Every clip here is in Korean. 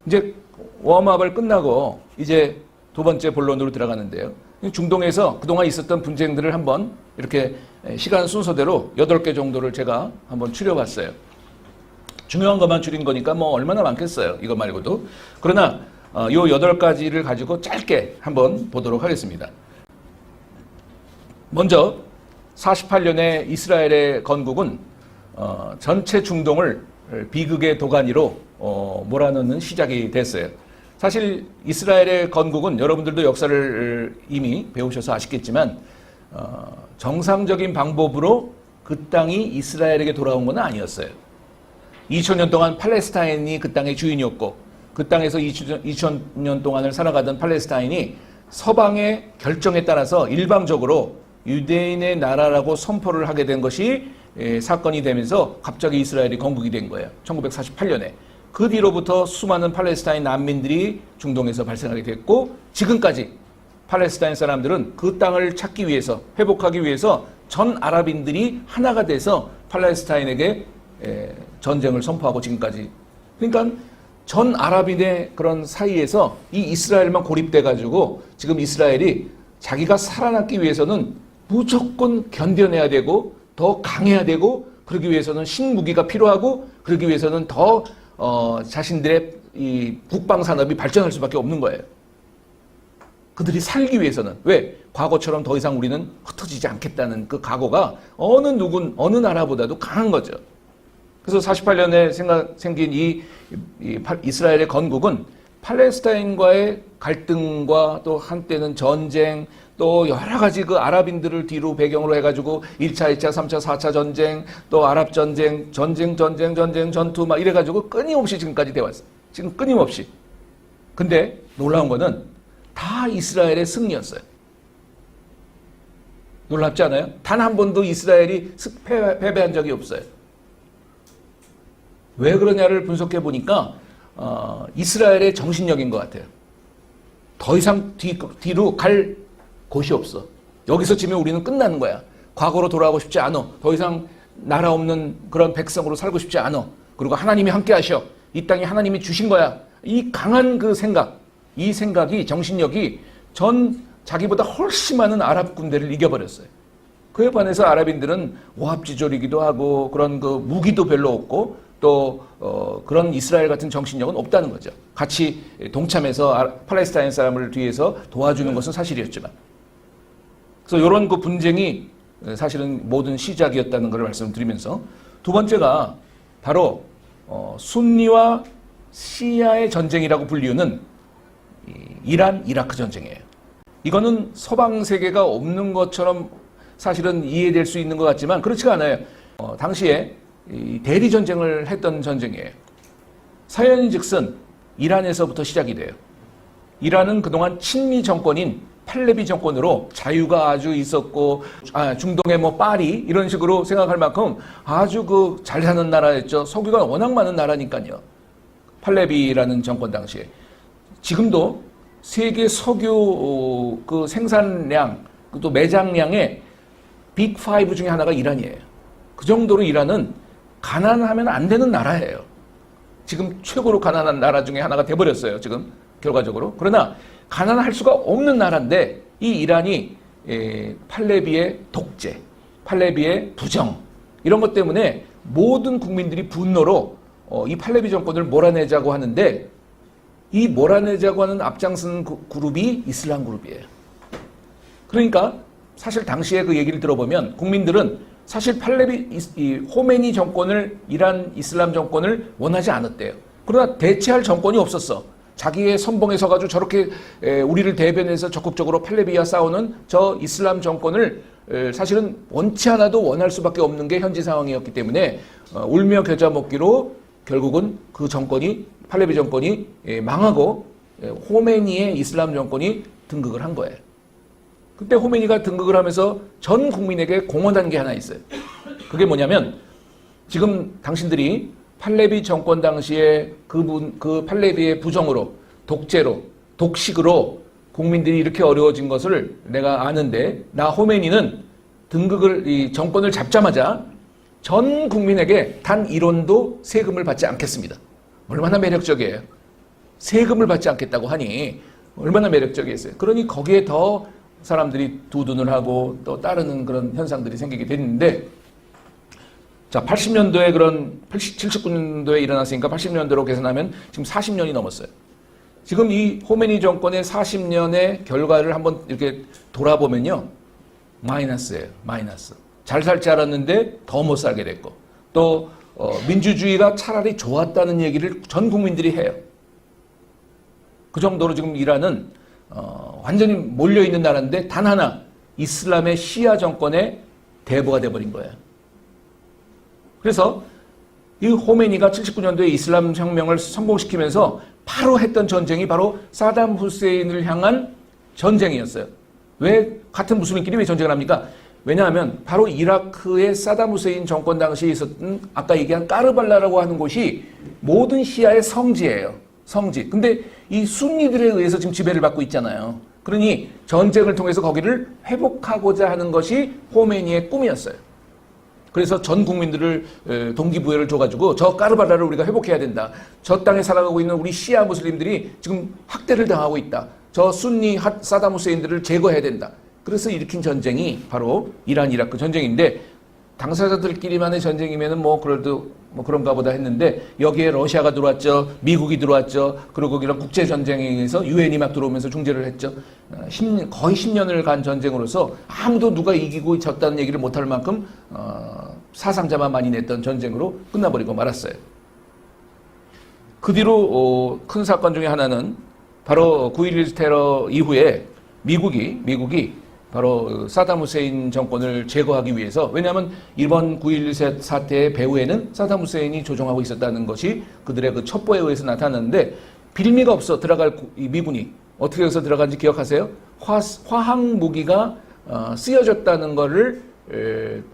이제 웜업을 끝나고 이제 두 번째 본론으로 들어가는데요. 중동에서 그동안 있었던 분쟁들을 한번 이렇게 시간 순서대로 8개 정도를 제가 한번 추려봤어요. 중요한 것만 추린 거니까 뭐 얼마나 많겠어요. 이거 말고도. 그러나 요 8가지를 가지고 짧게 한번 보도록 하겠습니다. 먼저 48년에 이스라엘의 건국은 전체 중동을 비극의 도가니로 몰아넣는 시작이 됐어요. 사실 이스라엘의 건국은 여러분들도 역사를 이미 배우셔서 아시겠지만 정상적인 방법으로 그 땅이 이스라엘에게 돌아온 건 아니었어요. 2000년 동안 팔레스타인이 그 땅의 주인이었고 그 땅에서 2000년 동안을 살아가던 팔레스타인이 서방의 결정에 따라서 일방적으로 유대인의 나라라고 선포를 하게 된 것이 사건이 되면서 갑자기 이스라엘이 건국이 된 거예요. 1948년에. 그 뒤로부터 수많은 팔레스타인 난민들이 중동에서 발생하게 됐고 지금까지 팔레스타인 사람들은 그 땅을 찾기 위해서 회복하기 위해서 전 아랍인들이 하나가 돼서 팔레스타인에게 전쟁을 선포하고 지금까지. 그러니까 전 아랍인의 그런 사이에서 이 이스라엘만 고립돼 가지고 지금 이스라엘이 자기가 살아남기 위해서는 무조건 견뎌내야 되고 더 강해야 되고 그러기 위해서는 신무기가 필요하고 그러기 위해서는 더 자신들의 이 국방 산업이 발전할 수밖에 없는 거예요. 그들이 살기 위해서는. 왜? 과거처럼 더 이상 우리는 흩어지지 않겠다는 그 각오가 어느 나라보다도 강한 거죠. 그래서 48년에 생긴 이 이스라엘의 건국은 팔레스타인과의 갈등과 또 한때는 전쟁 또 여러 가지 그 아랍인들을 뒤로 배경으로 해가지고 1차, 2차, 3차, 4차 전쟁 또 아랍 전쟁, 전투 막 이래가지고 끊임없이 지금까지 돼 왔어요. 지금 끊임없이. 근데 놀라운 거는 다 이스라엘의 승리였어요. 놀랍지 않아요? 단 한 번도 이스라엘이 패배한 적이 없어요. 왜 그러냐를 분석해 보니까 이스라엘의 정신력인 것 같아요. 더 이상 뒤로 갈 곳이 없어. 여기서 지면 우리는 끝나는 거야. 과거로 돌아가고 싶지 않아. 더 이상 나라 없는 그런 백성으로 살고 싶지 않아. 그리고 하나님이 함께 하셔. 이 땅이 하나님이 주신 거야. 이 강한 그 생각, 이 생각이 정신력이 자기보다 훨씬 많은 아랍 군대를 이겨버렸어요. 그에 반해서 아랍인들은 오합지졸이기도 하고 그런 그 무기도 별로 없고 또 그런 이스라엘 같은 정신력은 없다는 거죠. 같이 동참해서 팔레스타인 사람을 뒤에서 도와주는 것은 사실이었지만. 그래서 이런 그 분쟁이 사실은 모든 시작이었다는 것을 말씀드리면서 두 번째가 바로 순니와 시아의 전쟁이라고 불리우는 이란 이라크 전쟁이에요. 이거는 서방 세계가 없는 것처럼 사실은 이해될 수 있는 것 같지만 그렇지가 않아요. 당시에 대리 전쟁을 했던 전쟁이에요. 사연인즉슨 이란에서부터 시작이 돼요. 이란은 그동안 친미 정권인 팔레비 정권으로 자유가 아주 있었고 중동의 뭐 파리 이런 식으로 생각할 만큼 아주 그 잘 사는 나라였죠. 석유가 워낙 많은 나라니까요. 팔레비라는 정권 당시에. 지금도 세계 석유 그 생산량 또 매장량의 빅5 중에 하나가 이란이에요. 그 정도로 이란은 가난하면 안 되는 나라예요. 지금 최고로 가난한 나라 중에 하나가 돼버렸어요. 지금 결과적으로. 그러나 가난할 수가 없는 나라인데 이 이란이 팔레비의 독재, 팔레비의 부정 이런 것 때문에 모든 국민들이 분노로 이 팔레비 정권을 몰아내자고 하는데 이 몰아내자고 하는 앞장선 그룹이 이슬람 그룹이에요. 그러니까 사실 당시에 그 얘기를 들어보면 국민들은 사실 호메니 정권을 이란 이슬람 정권을 원하지 않았대요. 그러나 대체할 정권이 없었어. 자기의 선봉에 서가지고 저렇게 우리를 대변해서 적극적으로 팔레비와 싸우는 저 이슬람 정권을 사실은 원치 않아도 원할 수밖에 없는 게 현지 상황이었기 때문에 울며 겨자 먹기로 결국은 그 정권이 팔레비 정권이 망하고 호메니의 이슬람 정권이 등극을 한 거예요. 그때 호메니가 등극을 하면서 전 국민에게 공언한 게 하나 있어요. 그게 뭐냐면 지금 당신들이 팔레비 정권 당시에 그 팔레비의 부정으로 독재로 독식으로 국민들이 이렇게 어려워진 것을 내가 아는데 나 호메니는 이 정권을 잡자마자 전 국민에게 단 1원도 세금을 받지 않겠습니다. 얼마나 매력적이에요. 세금을 받지 않겠다고 하니 얼마나 매력적이었어요. 그러니 거기에 더 사람들이 두둔을 하고 또 따르는 그런 현상들이 생기게 됐는데, 자, 80년도에 그런 79년도에 일어났으니까 80년도로 계산하면 지금 40년이 넘었어요. 지금 이 호메니 정권의 40년의 결과를 한번 이렇게 돌아보면요, 마이너스예요. 마이너스. 잘 살 줄 알았는데 더 못 살게 됐고, 또 민주주의가 차라리 좋았다는 얘기를 전 국민들이 해요. 그 정도로 지금 이란은 완전히 몰려있는 나라인데 단 하나 이슬람의 시아 정권의 대보가 돼버린 거예요. 그래서 이 호메니가 79년도에 이슬람 혁명을 성공시키면서 바로 했던 전쟁이 바로 사담 후세인을 향한 전쟁이었어요. 왜 같은 무슬림끼리 왜 전쟁을 합니까? 왜냐하면 바로 이라크의 사담 후세인 정권 당시에 있었던 아까 얘기한 까르발라라고 하는 곳이 모든 시아의 성지예요. 성지. 근데 이 순니들에 의해서 지금 지배를 받고 있잖아요. 그러니 전쟁을 통해서 거기를 회복하고자 하는 것이 호메니의 꿈이었어요. 그래서 전 국민들을 동기부여를 줘가지고 저 까르발라를 우리가 회복해야 된다. 저 땅에 살아가고 있는 우리 시아 무슬림들이 지금 학대를 당하고 있다. 저 순니 사담 후세인들을 제거해야 된다. 그래서 일으킨 전쟁이 바로 이란 이라크 전쟁인데, 당사자들끼리만의 전쟁이면은 뭐 그래도 뭐 그런가 보다 했는데, 여기에 러시아가 들어왔죠. 미국이 들어왔죠. 그리고 이런 국제 전쟁에 의해서 유엔이 막 들어오면서 중재를 했죠. 거의 10년을 간 전쟁으로서 아무도 누가 이기고 졌다는 얘기를 못할 만큼 사상자만 많이 냈던 전쟁으로 끝나버리고 말았어요. 그 뒤로 큰 사건 중에 하나는 바로 9.11 테러 이후에 미국이 바로 사담 후세인 정권을 제거하기 위해서, 왜냐하면 이번 9.11 사태의 배후에는 사담 후세인이 조종하고 있었다는 것이 그들의 그 첩보에 의해서 나타났는데, 빌미가 없어 들어갈 미군이 어떻게 해서 들어간지 기억하세요? 화학 무기가 쓰여졌다는 거를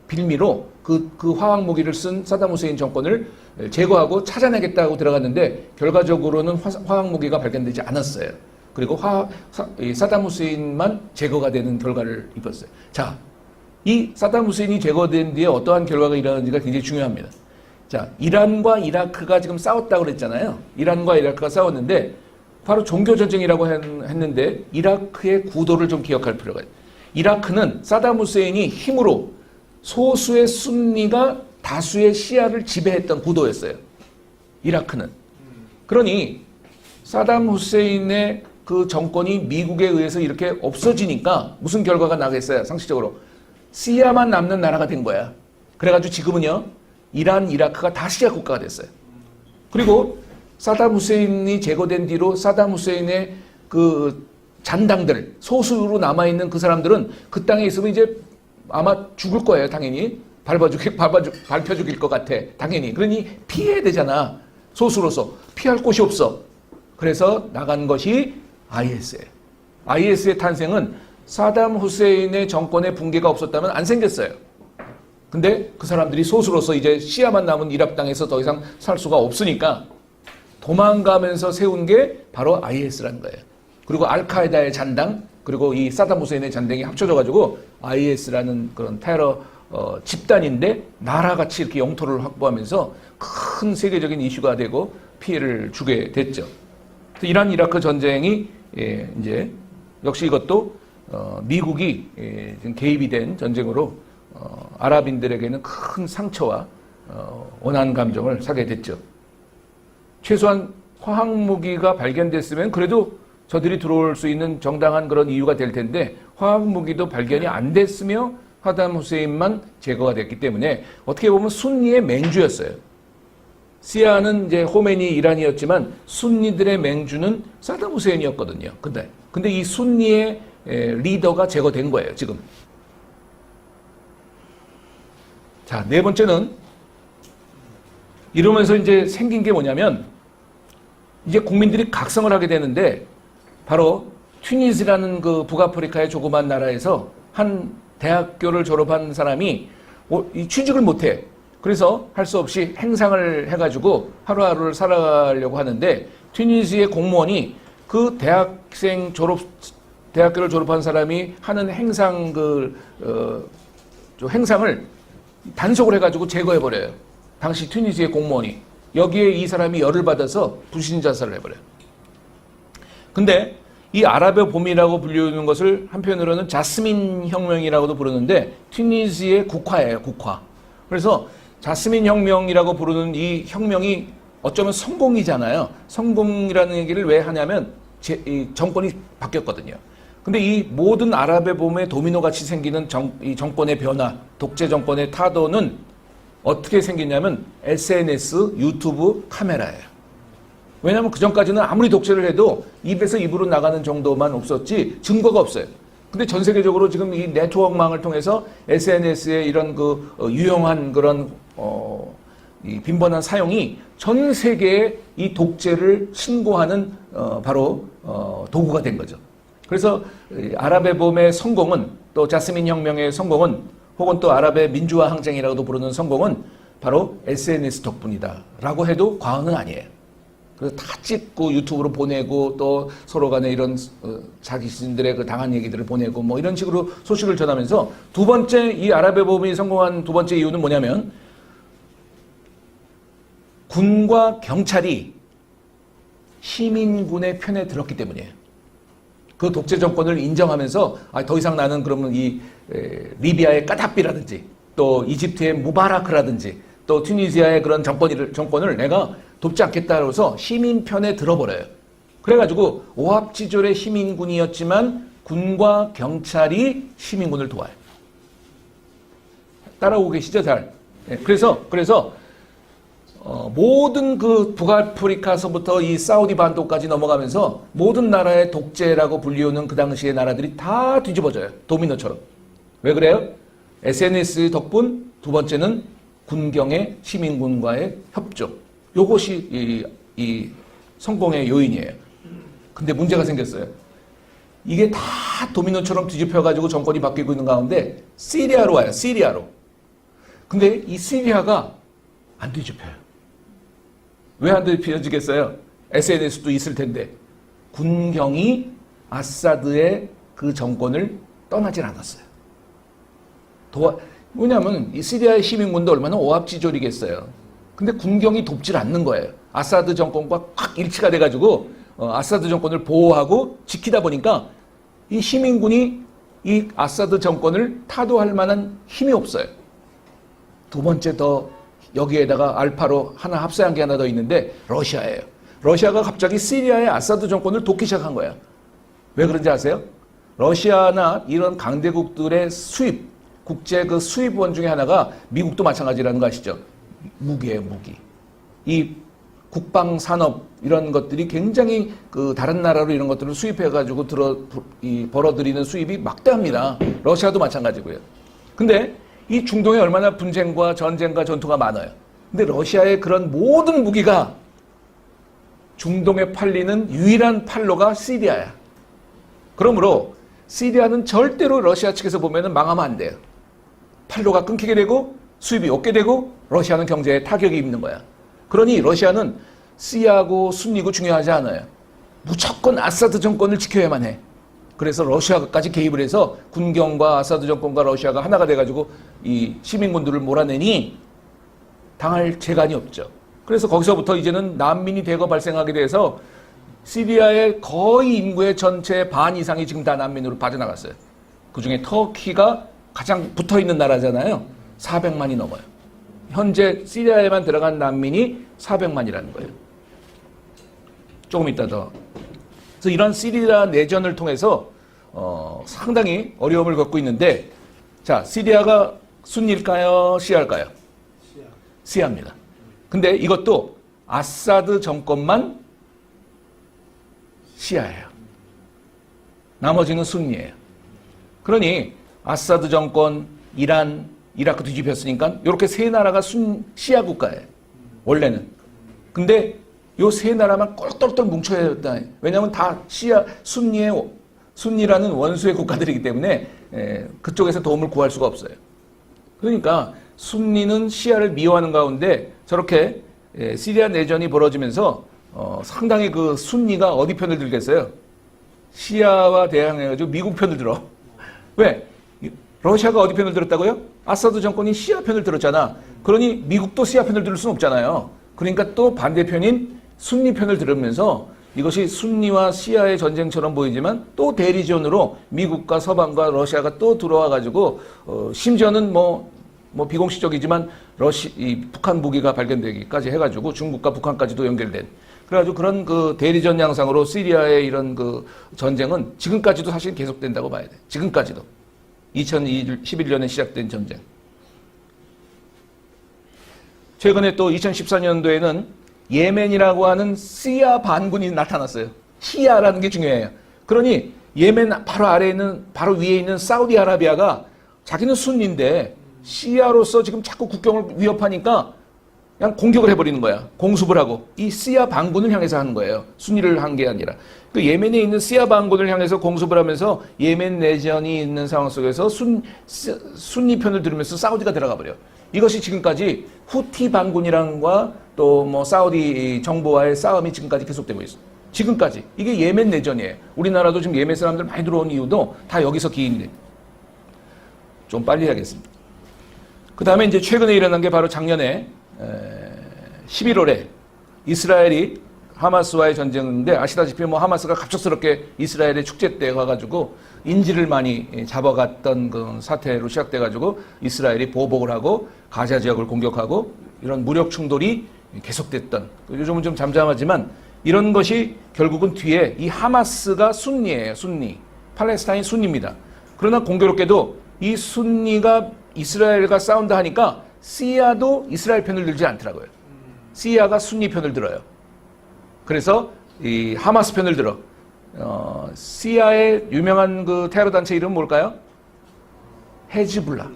빌미로 그 화학 무기를 쓴 사담 후세인 정권을 제거하고 찾아내겠다고 들어갔는데, 결과적으로는 화학 무기가 발견되지 않았어요. 그리고 사담 후세인만 제거가 되는 결과를 입었어요. 자, 이 사담 후세인이 제거된 뒤에 어떠한 결과가 일어나는지가 굉장히 중요합니다. 자, 이란과 이라크가 지금 싸웠다고 그랬잖아요. 이란과 이라크가 싸웠는데 바로 종교전쟁이라고 했는데, 이라크의 구도를 좀 기억할 필요가 있어요. 이라크는 사담 후세인이 힘으로 소수의 순니가 다수의 시아를 지배했던 구도였어요. 이라크는. 그러니 사담 후세인의 그 정권이 미국에 의해서 이렇게 없어지니까 무슨 결과가 나겠어요? 상식적으로 시아만 남는 나라가 된 거야. 그래가지고 지금은요, 이란, 이라크가 다 시아 국가가 됐어요. 그리고 사담 후세인이 제거된 뒤로 사담 후세인의 그 잔당들, 소수로 남아있는 그 사람들은 그 땅에 있으면 이제 아마 죽을 거예요. 당연히 밟혀 죽일 것 같아. 당연히. 그러니 피해야 되잖아. 소수로서 피할 곳이 없어. 그래서 나간 것이 IS예요. IS의 탄생은 사담 후세인의 정권의 붕괴가 없었다면 안 생겼어요. 근데 그 사람들이 소수로서 이제 시아만 남은 이라크 땅에서 더 이상 살 수가 없으니까 도망가면서 세운 게 바로 IS라는 거예요. 그리고 알카에다의 잔당, 그리고 이 사담 후세인의 잔당이 합쳐져가지고 IS라는 그런 테러 집단인데, 나라같이 이렇게 영토를 확보하면서 큰 세계적인 이슈가 되고 피해를 주게 됐죠. 이란 이라크 전쟁이 이제 역시 이것도 미국이 개입이 된 전쟁으로 아랍인들에게는 큰 상처와 원한 감정을 사게 됐죠. 최소한 화학무기가 발견됐으면 그래도 저들이 들어올 수 있는 정당한 그런 이유가 될 텐데, 화학무기도 발견이 안 됐으며 사담 후세인만 제거가 됐기 때문에 어떻게 보면 순니의 맹주였어요. 시아는 이제 호메니 이란이었지만 순니들의 맹주는 사담 후세인이었거든요. 근데 이 순니의 리더가 제거된 거예요, 지금. 자, 네 번째는 이러면서 이제 생긴 게 뭐냐면, 이제 국민들이 각성을 하게 되는데, 바로 튀니스라는 그 북아프리카의 조그만 나라에서 한 대학교를 졸업한 사람이 취직을 못해. 그래서 할 수 없이 행상을 해가지고 하루하루를 살아가려고 하는데, 튀니스의 공무원이 그 대학교를 졸업한 사람이 하는 행상 행상을 단속을 해가지고 제거해버려요. 당시 튀니스의 공무원이. 여기에 이 사람이 열을 받아서 불신 자살을 해버려요. 근데 이 아랍의 봄이라고 불리는 것을 한편으로는 자스민 혁명이라고도 부르는데 튀니지의 국화예요, 국화. 그래서 자스민 혁명이라고 부르는 이 혁명이 어쩌면 성공이잖아요. 성공이라는 얘기를 왜 하냐면 이 정권이 바뀌었거든요. 근데 이 모든 아랍의 봄에 도미노같이 생기는 이 정권의 변화, 독재 정권의 타도는 어떻게 생기냐면 SNS, 유튜브, 카메라예요. 왜냐하면 그 전까지는 아무리 독재를 해도 입에서 입으로 나가는 정도만 없었지 증거가 없어요. 근데 전 세계적으로 지금 이 네트워크망을 통해서 SNS의 이런 그 유용한 그런 이 빈번한 사용이 전 세계에 이 독재를 신고하는 바로 도구가 된 거죠. 그래서 아랍의 봄의 성공은 또 자스민 혁명의 성공은 혹은 또 아랍의 민주화 항쟁이라고도 부르는 성공은 바로 SNS 덕분이다라고 해도 과언은 아니에요. 그래서 다 찍고 유튜브로 보내고 또 서로 간에 이런 자기 자신들의 그 당한 얘기들을 보내고 뭐 이런 식으로 소식을 전하면서 두 번째 이 아랍의 봄이 성공한 두 번째 이유는 뭐냐면 군과 경찰이 시민군의 편에 들었기 때문이에요. 그 독재 정권을 인정하면서 더 이상 나는 그러면 이 리비아의 까다피라든지 또 이집트의 무바라크라든지 또 튀니지아의 그런 정권을 내가 돕지 않겠다고 해서 시민 편에 들어버려요. 그래가지고 오합지졸의 시민군이었지만 군과 경찰이 시민군을 도와요. 따라오고 계시죠, 잘? 네, 그래서 모든 그 북아프리카서부터 이 사우디 반도까지 넘어가면서 모든 나라의 독재라고 불리우는 그 당시의 나라들이 다 뒤집어져요. 도미노처럼. 왜 그래요? SNS 덕분, 두 번째는 군경의 시민군과의 협조. 요것이 이 성공의 요인이에요. 근데 문제가 생겼어요. 이게 다 도미노처럼 뒤집혀가지고 정권이 바뀌고 있는 가운데 시리아로 와요. 시리아로. 근데 이 시리아가 안 뒤집혀요. 왜 안 뒤집혀지겠어요? SNS도 있을 텐데 군경이 아사드의 그 정권을 떠나질 않았어요. 왜냐하면 이 시리아의 시민군도 얼마나 오합지졸이겠어요. 근데 군경이 돕질 않는 거예요. 아사드 정권과 확 일치가 돼가지고 아사드 정권을 보호하고 지키다 보니까 이 시민군이 이 아사드 정권을 타도할 만한 힘이 없어요. 두 번째 더 여기에다가 알파로 하나 합세한 게 하나 더 있는데 러시아예요. 러시아가 갑자기 시리아의 아사드 정권을 돕기 시작한 거예요. 왜 그런지 아세요? 러시아나 이런 강대국들의 수입, 국제 그 수입원 중에 하나가 미국도 마찬가지라는 거 아시죠? 무기예요, 무기. 이 국방 산업 이런 것들이 굉장히 그 다른 나라로 이런 것들을 수입해가지고 벌어들이는 수입이 막대합니다. 러시아도 마찬가지고요. 근데 이 중동에 얼마나 분쟁과 전쟁과 전투가 많아요. 근데 러시아의 그런 모든 무기가 중동에 팔리는 유일한 판로가 시리아야. 그러므로 시리아는 절대로 러시아 측에서 보면은 망하면 안 돼요. 판로가 끊기게 되고 수입이 없게 되고 러시아는 경제에 타격이 입는 거야. 그러니 러시아는 시아고 순니고 중요하지 않아요. 무조건 아사드 정권을 지켜야만 해. 그래서 러시아까지 개입을 해서 군경과 아사드 정권과 러시아가 하나가 돼가지고 이 시민군들을 몰아내니 당할 재간이 없죠. 그래서 거기서부터 이제는 난민이 대거 발생하게 돼서 시리아의 거의 인구의 전체 반 이상이 지금 다 난민으로 빠져나갔어요. 그중에 터키가 가장 붙어있는 나라잖아요. 400만이 넘어요. 현재 시리아에만 들어간 난민이 400만이라는 거예요. 조금 이따 더. 그래서 이런 시리아 내전을 통해서 상당히 어려움을 겪고 있는데, 자, 시리아가 순니일까요? 시아일까요? 시아입니다. 근데 이것도 아사드 정권만 시아예요. 나머지는 순니예요. 그러니 아사드 정권, 이란, 이라크 뒤집혔으니까 이렇게 세 나라가 시아 국가예요. 원래는. 근데 요 세 나라만 똘똘똘 뭉쳐야 된다. 왜냐하면 다 시아, 순니라는 원수의 국가들이기 때문에 그쪽에서 도움을 구할 수가 없어요. 그러니까 순니는 시아를 미워하는 가운데 저렇게 시리아 내전이 벌어지면서 상당히 그 순니가 어디 편을 들겠어요? 시아와 대항해가지고 미국 편을 들어. 왜? 러시아가 어디 편을 들었다고요? 아사드 정권이 시아 편을 들었잖아. 그러니 미국도 시아 편을 들을 수는 없잖아요. 그러니까 또 반대편인 순니 편을 들으면서 이것이 순니와 시아의 전쟁처럼 보이지만 또 대리전으로 미국과 서방과 러시아가 또 들어와 가지고 심지어는 뭐 비공식적이지만 이 북한 무기가 발견되기까지 해가지고 중국과 북한까지도 연결된, 그래가지고 그런 그 대리전 양상으로 시리아의 이런 그 전쟁은 지금까지도 사실 계속된다고 봐야 돼. 지금까지도 2011년에 시작된 전쟁. 최근에 또 2014년도에는 예멘이라고 하는 시아 반군이 나타났어요. 시아라는 게 중요해요. 그러니 예멘 바로 아래에 있는, 바로 위에 있는 사우디아라비아가 자기는 순니인데 시아로서 지금 자꾸 국경을 위협하니까 그냥 공격을 해버리는 거야. 공습을 하고. 이 시아 반군을 향해서 하는 거예요. 순니를 한 게 아니라. 그 예멘에 있는 시아 반군을 향해서 공습을 하면서 예멘 내전이 있는 상황 속에서 순니 편을 들으면서 사우디가 들어가 버려. 이것이 지금까지 후티 반군이랑과 또 뭐 사우디 정부와의 싸움이 지금까지 계속되고 있어. 지금까지. 이게 예멘 내전이에요. 우리나라도 지금 예멘 사람들 많이 들어온 이유도 다 여기서 기인돼. 좀 빨리 해야겠습니다. 그 다음에 이제 최근에 일어난 게 바로 작년에 11월에 이스라엘이 하마스와의 전쟁인데, 아시다시피 뭐 하마스가 갑작스럽게 이스라엘의 축제 때 가가지고 인질을 많이 잡아갔던 그 사태로 시작돼가지고 이스라엘이 보복을 하고 가자 지역을 공격하고 이런 무력 충돌이 계속됐던, 요즘은 좀 잠잠하지만 이런 것이 결국은 뒤에 이 하마스가 순니예요. 순니. 팔레스타인 순니입니다. 그러나 공교롭게도 이 순니가 이스라엘과 싸운다 하니까 시아도 이스라엘 편을 들지 않더라고요. 시아가 순니 편을 들어요. 그래서 이 하마스 편을 들어. 시아의 유명한 그 테러 단체 이름은 뭘까요? 헤즈불라.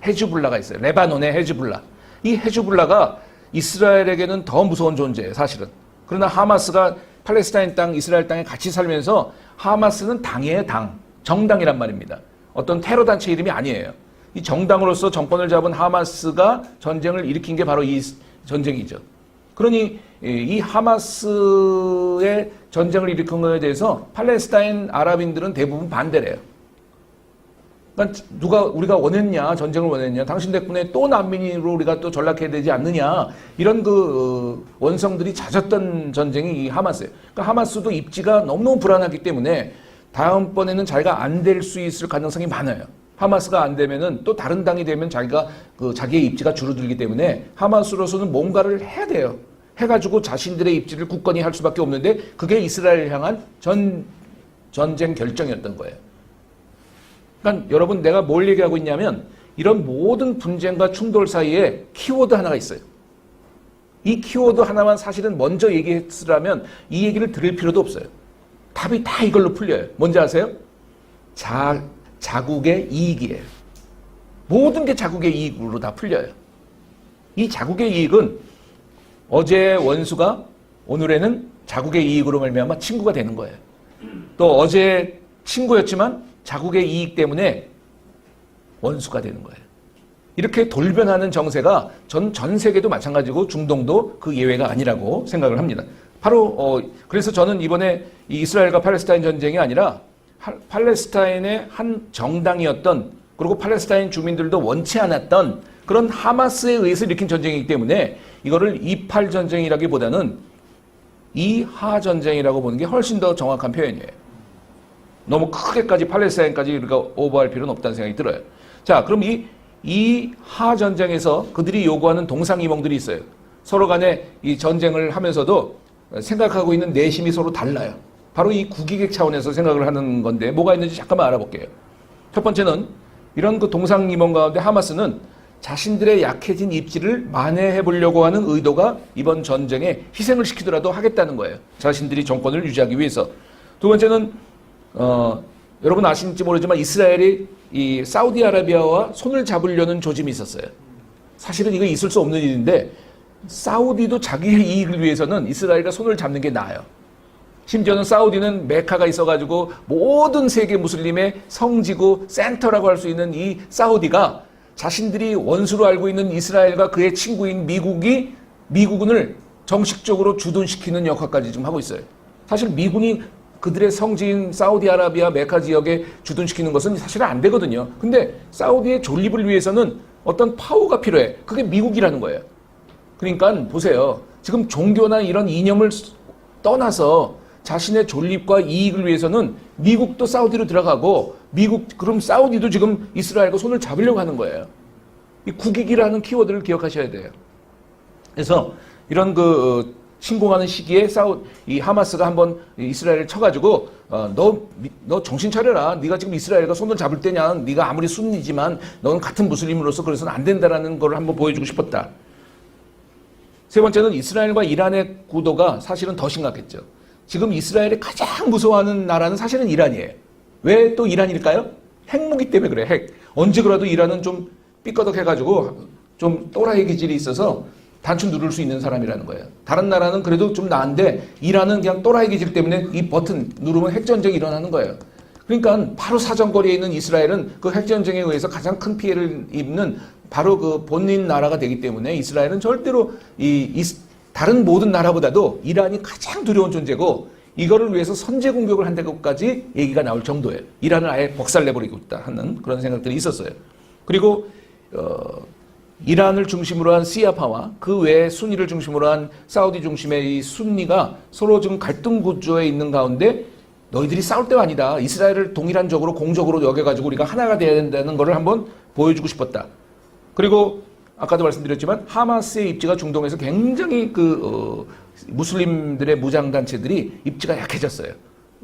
헤즈불라가 있어요. 레바논의 헤즈불라. 이 헤즈불라가 이스라엘에게는 더 무서운 존재예요, 사실은. 그러나 하마스가 팔레스타인 땅, 이스라엘 땅에 같이 살면서 하마스는 당이에요, 당. 정당이란 말입니다. 어떤 테러 단체 이름이 아니에요. 이 정당으로서 정권을 잡은 하마스가 전쟁을 일으킨 게 바로 이 전쟁이죠. 그러니 이 하마스의 전쟁을 일으킨 것에 대해서 팔레스타인 아랍인들은 대부분 반대래요. 그러니까 우리가 원했냐, 전쟁을 원했냐, 당신 덕분에 또 난민으로 우리가 또 전락해야 되지 않느냐, 이런 그 원성들이 잦았던 전쟁이 이 하마스예요. 그러니까 하마스도 입지가 너무너무 불안하기 때문에 다음번에는 자기가 안 될 수 있을 가능성이 많아요. 하마스가 안 되면은 또 다른 당이 되면 자기의 입지가 줄어들기 때문에 하마스로서는 뭔가를 해야 돼요. 해가지고 자신들의 입지를 굳건히 할 수밖에 없는데 그게 이스라엘을 향한 전쟁 결정이었던 거예요. 그러니까 여러분, 내가 뭘 얘기하고 있냐면 이런 모든 분쟁과 충돌 사이에 키워드 하나가 있어요. 이 키워드 하나만 사실은 먼저 얘기했으라면 이 얘기를 들을 필요도 없어요. 답이 다 이걸로 풀려요. 뭔지 아세요? 자국의 이익이에요. 모든 게 자국의 이익으로 다 풀려요. 이 자국의 이익은 어제 원수가 오늘에는 자국의 이익으로 말미암아 친구가 되는 거예요. 또 어제 친구였지만 자국의 이익 때문에 원수가 되는 거예요. 이렇게 돌변하는 정세가 전 세계도 마찬가지고 중동도 그 예외가 아니라고 생각을 합니다. 바로 그래서 저는 이번에 이 이스라엘과 팔레스타인 전쟁이 아니라 팔레스타인의 한 정당이었던, 그리고 팔레스타인 주민들도 원치 않았던 그런 하마스에 의해서 일으킨 전쟁이기 때문에 이거를 이팔 전쟁이라기보다는 이하 전쟁이라고 보는 게 훨씬 더 정확한 표현이에요. 너무 크게까지 팔레스타인까지 우리가 오버할 필요는 없다는 생각이 들어요. 자, 그럼 이 하 전쟁에서 그들이 요구하는 동상이몽들이 있어요. 서로 간에 이 전쟁을 하면서도 생각하고 있는 내심이 서로 달라요. 바로 이 국익의 차원에서 생각을 하는 건데 뭐가 있는지 잠깐만 알아볼게요. 첫 번째는 이런 그 동상이몽 가운데 하마스는 자신들의 약해진 입지를 만회해 보려고 하는 의도가 이번 전쟁에 희생을 시키더라도 하겠다는 거예요. 자신들이 정권을 유지하기 위해서. 두 번째는 여러분 아실지 모르지만 이스라엘이 이 사우디아라비아와 손을 잡으려는 조짐이 있었어요. 사실은 이거 있을 수 없는 일인데 사우디도 자기의 이익을 위해서는 이스라엘과 손을 잡는 게 나아요. 심지어는 사우디는 메카가 있어가지고 모든 세계 무슬림의 성지고 센터라고 할 수 있는 이 사우디가 자신들이 원수로 알고 있는 이스라엘과 그의 친구인 미국군을 정식적으로 주둔시키는 역할까지 좀 하고 있어요. 사실 미군이 그들의 성지인 사우디아라비아 메카 지역에 주둔시키는 것은 사실은 안 되거든요. 근데 사우디의 존립을 위해서는 어떤 파워가 필요해. 그게 미국이라는 거예요. 그러니까 보세요. 지금 종교나 이런 이념을 떠나서 자신의 존립과 이익을 위해서는 미국도 사우디로 들어가고 그럼 사우디도 지금 이스라엘과 손을 잡으려고 하는 거예요. 이 국익이라는 키워드를 기억하셔야 돼요. 그래서 이런 침공하는 시기에 이 하마스가 한번 이스라엘을 쳐가지고 너 정신 차려라. 네가 지금 이스라엘과 손을 잡을 때냐. 네가 아무리 순니지만 너는 같은 무슬림으로서 그래서는 안 된다라는 걸 한번 보여주고 싶었다. 세 번째는 이스라엘과 이란의 구도가 사실은 더 심각했죠. 지금 이스라엘이 가장 무서워하는 나라는 사실은 이란이에요. 왜 또 이란일까요? 핵무기 때문에 그래. 핵. 언제 그래도 이란은 좀 삐꺼덕해가지고 좀 또라이 기질이 있어서 단추 누를 수 있는 사람이라는 거예요. 다른 나라는 그래도 좀 나은데 이란은 그냥 또라이 기질 때문에 이 버튼 누르면 핵전쟁이 일어나는 거예요. 그러니까 바로 사정거리에 있는 이스라엘은 그 핵전쟁에 의해서 가장 큰 피해를 입는 바로 그 본인 나라가 되기 때문에 이스라엘은 절대로 다른 모든 나라보다도 이란이 가장 두려운 존재고 이거를 위해서 선제 공격을 한다고까지 얘기가 나올 정도예요. 이란을 아예 복살내버리고 있다 하는 그런 생각들이 있었어요. 그리고 이란을 중심으로 한 시아파와 그 외에 순위를 중심으로 한 사우디 중심의 이 순니가 서로 지금 갈등 구조에 있는 가운데 너희들이 싸울 때가 아니다. 이스라엘을 동일한 적으로 공적으로 여겨가지고 우리가 하나가 돼야 된다는 것을 한번 보여주고 싶었다. 그리고 아까도 말씀드렸지만 하마스의 입지가 중동에서 굉장히 무슬림들의 무장단체들이 입지가 약해졌어요.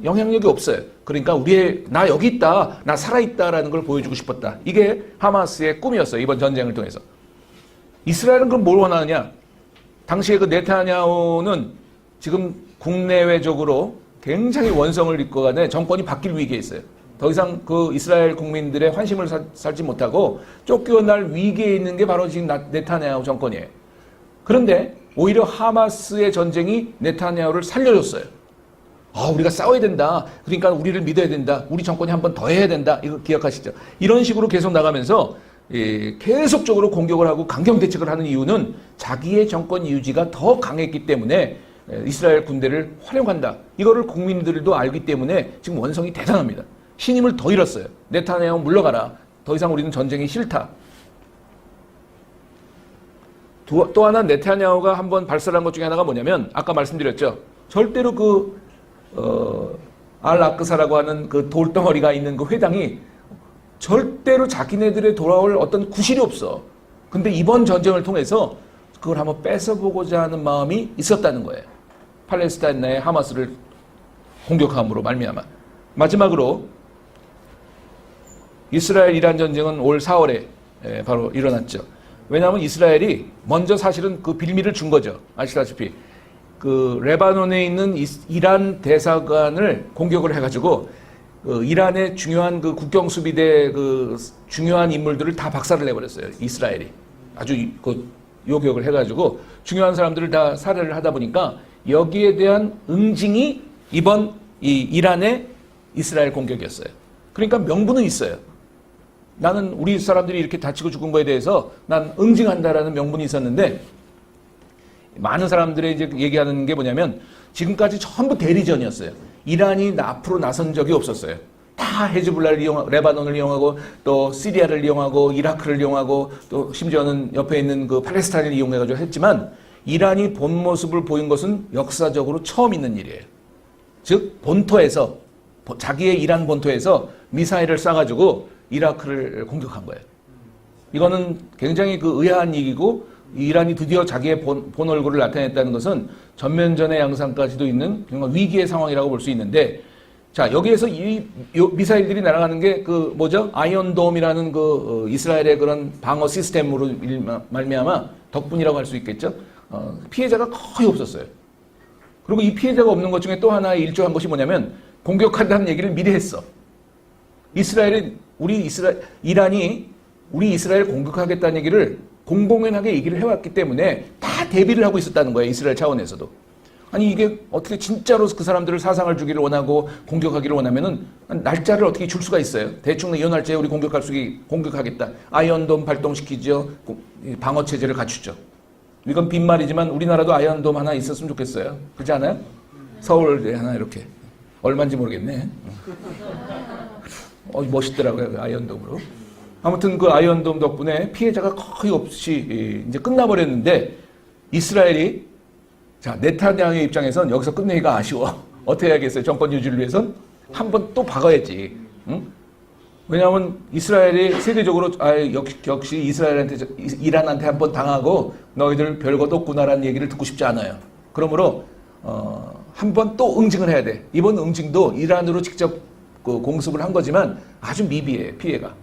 영향력이 없어요. 그러니까 나 여기 있다, 나 살아있다라는 걸 보여주고 싶었다. 이게 하마스의 꿈이었어요. 이번 전쟁을 통해서. 이스라엘은 그럼 뭘 원하느냐? 당시에 네타냐후는 지금 국내외적으로 굉장히 원성을 이끌어가는 정권이 바뀔 위기에 있어요. 더 이상 이스라엘 국민들의 환심을 살지 못하고 쫓겨날 위기에 있는 게 바로 지금 네타냐후 정권이에요. 그런데 오히려 하마스의 전쟁이 네타냐후를 살려줬어요. 우리가 싸워야 된다. 그러니까 우리를 믿어야 된다. 우리 정권이 한 번 더 해야 된다. 이거 기억하시죠? 이런 식으로 계속 나가면서 계속적으로 공격을 하고 강경 대책을 하는 이유는 자기의 정권 유지가 더 강했기 때문에 이스라엘 군대를 활용한다. 이거를 국민들도 알기 때문에 지금 원성이 대단합니다. 신임을 더 잃었어요. 네타냐후 물러가라. 더 이상 우리는 전쟁이 싫다. 또 하나 네타냐후가 한번 발설한 것 중에 하나가 뭐냐면 아까 말씀드렸죠. 절대로 알-아크사라고 하는 그 돌덩어리가 있는 그 회당이 절대로 자기네들의 돌아올 어떤 구실이 없어. 근데 이번 전쟁을 통해서 그걸 한번 뺏어보고자 하는 마음이 있었다는 거예요. 팔레스타인 내의 하마스를 공격함으로 말미암아. 마지막으로 이스라엘-이란 전쟁은 올 4월에 바로 일어났죠. 왜냐하면 이스라엘이 먼저 사실은 그 빌미를 준 거죠. 아시다시피 레바논에 있는 이란 대사관을 공격을 해가지고 이란의 중요한 국경 수비대 중요한 인물들을 다 박살을 내버렸어요. 이스라엘이 아주 요격을 해가지고 중요한 사람들을 다 살해를 하다 보니까 여기에 대한 응징이 이번 이란의 이스라엘 공격이었어요. 그러니까 명분은 있어요. 나는 우리 사람들이 이렇게 다치고 죽은 거에 대해서 난 응징한다라는 명분이 있었는데 많은 사람들이 이제 얘기하는 게 뭐냐면 지금까지 전부 대리전이었어요. 이란이 앞으로 나선 적이 없었어요. 다 헤즈볼라를 레바논을 이용하고 또 시리아를 이용하고 이라크를 이용하고 또 심지어는 옆에 있는 팔레스타인을 이용해가지고 했지만 이란이 본 모습을 보인 것은 역사적으로 처음 있는 일이에요. 즉 본토에서 자기의 이란 본토에서 미사일을 쏴가지고 이라크를 공격한 거예요. 이거는 굉장히 의아한 얘기고 이란이 드디어 자기의 본 얼굴을 나타냈다는 것은 전면전의 양상까지도 있는 정말 위기의 상황이라고 볼 수 있는데 자 여기에서 이 미사일들이 날아가는 게 아이언돔이라는 이스라엘의 그런 방어 시스템으로 말미암아 덕분이라고 할 수 있겠죠. 피해자가 거의 없었어요. 그리고 이 피해자가 없는 것 중에 또 하나의 일조한 것이 뭐냐면 공격한다는 얘기를 미리 했어. 이란이 우리 이스라엘 공격하겠다는 얘기를 공공연하게 얘기를 해왔기 때문에 다 대비를 하고 있었다는 거예요. 이스라엘 차원에서도. 아니 이게 어떻게 진짜로 그 사람들을 사상을 주기를 원하고 공격하기를 원하면은 날짜를 어떻게 줄 수가 있어요. 대충 이 날짜에 우리 공격하겠다. 아이언돔 발동시키죠. 방어 체제를 갖추죠. 이건 빈말이지만 우리나라도 아이언돔 하나 있었으면 좋겠어요. 그렇지 않아요? 서울에 하나 이렇게. 얼마인지 모르겠네. 멋있더라고요. 아이언돔으로. 아무튼 아이언돔 덕분에 피해자가 거의 없이 이제 끝나버렸는데 이스라엘이 네타냐후의 입장에선 여기서 끝내기가 아쉬워. 어떻게 해야겠어요? 정권 유지를 위해선 한 번 또 박아야지. 응? 왜냐하면 이스라엘이 세계적으로 역시 이란한테 한 번 당하고 너희들 별것 없구나라는 얘기를 듣고 싶지 않아요. 그러므로 한 번 또 응징을 해야 돼. 이번 응징도 이란으로 직접 공습을 한 거지만 아주 미비해요, 피해가.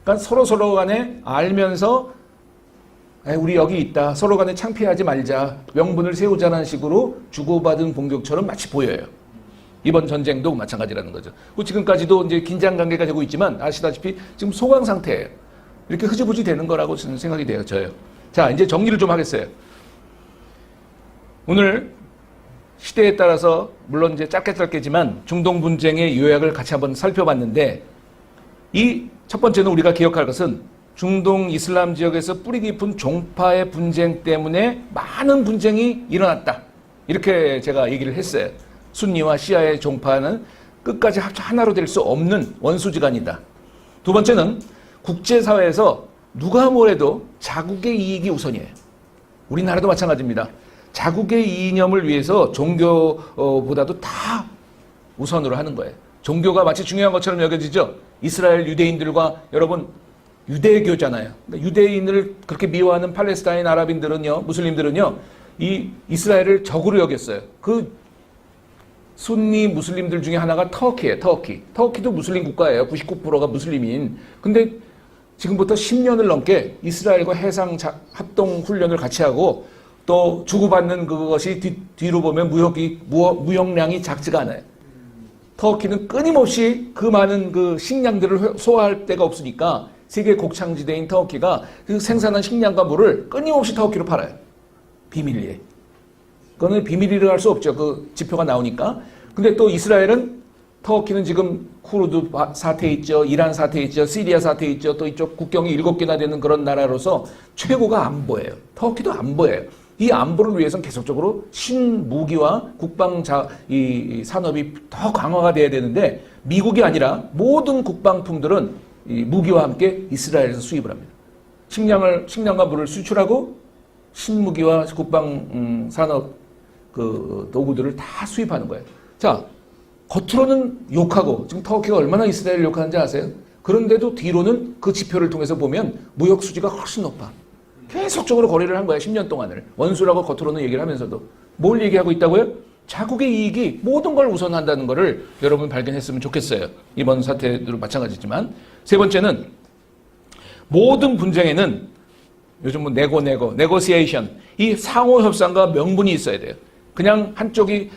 그러니까 서로 간에 알면서 우리 여기 있다. 서로 간에 창피하지 말자. 명분을 세우자는 식으로 주고받은 공격처럼 마치 보여요. 이번 전쟁도 마찬가지라는 거죠. 지금까지도 이제 긴장 관계가 되고 있지만 아시다시피 지금 소강 상태예요. 이렇게 흐지부지 되는 거라고 저는 생각이 되어져요. 자, 이제 정리를 좀 하겠어요. 오늘 시대에 따라서 물론 이제 짧게지만 중동 분쟁의 요약을 같이 한번 살펴봤는데 이 첫 번째는 우리가 기억할 것은 중동 이슬람 지역에서 뿌리 깊은 종파의 분쟁 때문에 많은 분쟁이 일어났다. 이렇게 제가 얘기를 했어요. 순니와 시아의 종파는 끝까지 하나로 될 수 없는 원수지간이다. 두 번째는 국제사회에서 누가 뭐래도 자국의 이익이 우선이에요. 우리나라도 마찬가지입니다. 자국의 이념을 위해서 종교보다도 다 우선으로 하는 거예요. 종교가 마치 중요한 것처럼 여겨지죠. 이스라엘 유대인들과 여러분 유대교잖아요. 그러니까 유대인을 그렇게 미워하는 팔레스타인 아랍인들은요, 무슬림들은요, 이 이스라엘을 적으로 여겼어요. 그 순니 무슬림들 중에 하나가 터키예요. 터키도 무슬림 국가예요. 99%가 무슬림인. 근데 지금부터 10년을 넘게 이스라엘과 해상 합동 훈련을 같이 하고 또 주고받는 그것이 뒤로 보면 무역량이 작지가 않아요. 터키는 끊임없이 그 많은 그 식량들을 소화할 데가 없으니까 세계 곡창지대인 터키가 그 생산한 식량과 물을 끊임없이 터키로 팔아요. 비밀리에. 그거는 비밀이라 할 수 없죠. 그 지표가 나오니까. 근데 또 이스라엘은 터키는 지금 쿠르드 사태 있죠. 이란 사태 있죠. 시리아 사태 있죠. 또 이쪽 국경이 7개나 되는 그런 나라로서 최고가 안보예요. 터키도 안보예요. 이 안보를 위해서는 계속적으로 신무기와 국방 이 산업이 더 강화가 돼야 되는데 미국이 아니라 모든 국방품들은 이 무기와 함께 이스라엘에서 수입을 합니다. 식량과 물을 수출하고 신무기와 국방 산업 그 도구들을 다 수입하는 거예요. 자, 겉으로는 욕하고 지금 터키가 얼마나 이스라엘을 욕하는지 아세요? 그런데도 뒤로는 그 지표를 통해서 보면 무역 수지가 훨씬 높아. 계속적으로 거래를 한 거야, 10년 동안을. 원수라고 겉으로는 얘기를 하면서도. 뭘 얘기하고 있다고요? 자국의 이익이 모든 걸 우선한다는 거를 여러분 발견했으면 좋겠어요. 이번 사태도 마찬가지지만. 세 번째는 모든 분쟁에는 요즘 뭐 네고시에이션, 이 상호 협상과 명분이 있어야 돼요. 그냥 한쪽이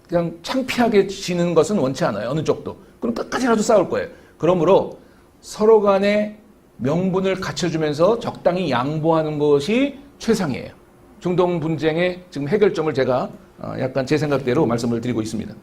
그냥 창피하게 지는 것은 원치 않아요. 어느 쪽도. 그럼 끝까지라도 싸울 거예요. 그러므로 서로 간에 명분을 갖춰주면서 적당히 양보하는 것이 최상이에요. 중동 분쟁의 지금 해결점을 제가 약간 제 생각대로 말씀을 드리고 있습니다.